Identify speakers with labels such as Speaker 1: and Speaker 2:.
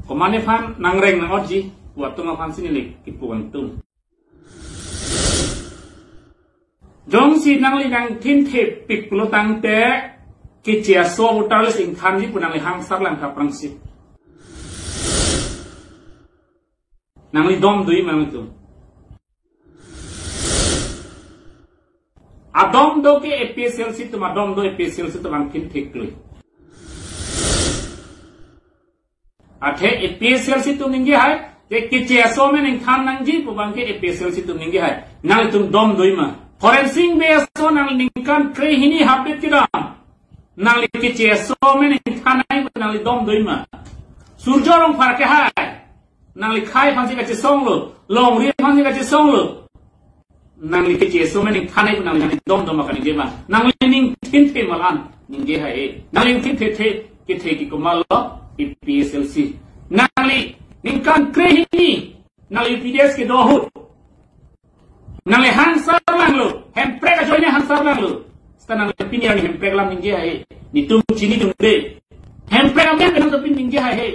Speaker 1: Komane fan nangreng nang oji buat tunga fan sini lik kipuang tum. Jong si nang li nang tin te pik pulo tang te kicia so utarles ing kanji punang li hangsar lang kaprang si. Nang li dom dui mang itu. Adom do ke episel si tum adom do episel si tum ang tin te klui. Ate episel si tum ninggi hai je kicia so men ing kan nang ji pubang ke episel si tum ninggi hai nang tum dom dui ma forensing be so nang ningkan tre hini habit kidam nang li kicia so men ing kan nang nang li dom dui ma surjo rong par ke hai nang li khai phansi ka chi song lu long ri phansi ka chi song lu nang li kicia so men ing kan nang li dom dom ma kan ninggi ma nang li ning tin the malan ninggi hai nang li tin the ki the ki ko mal PSLC nangli ningkan krehini nangli PDS ke dohut nangli hansar lang lu hemprek aja ini hansar lang lu sekarang nangli pinyang hemprek lang ninggi hai ni tum chini tum de hemprek am yang kenang topin ninggi hai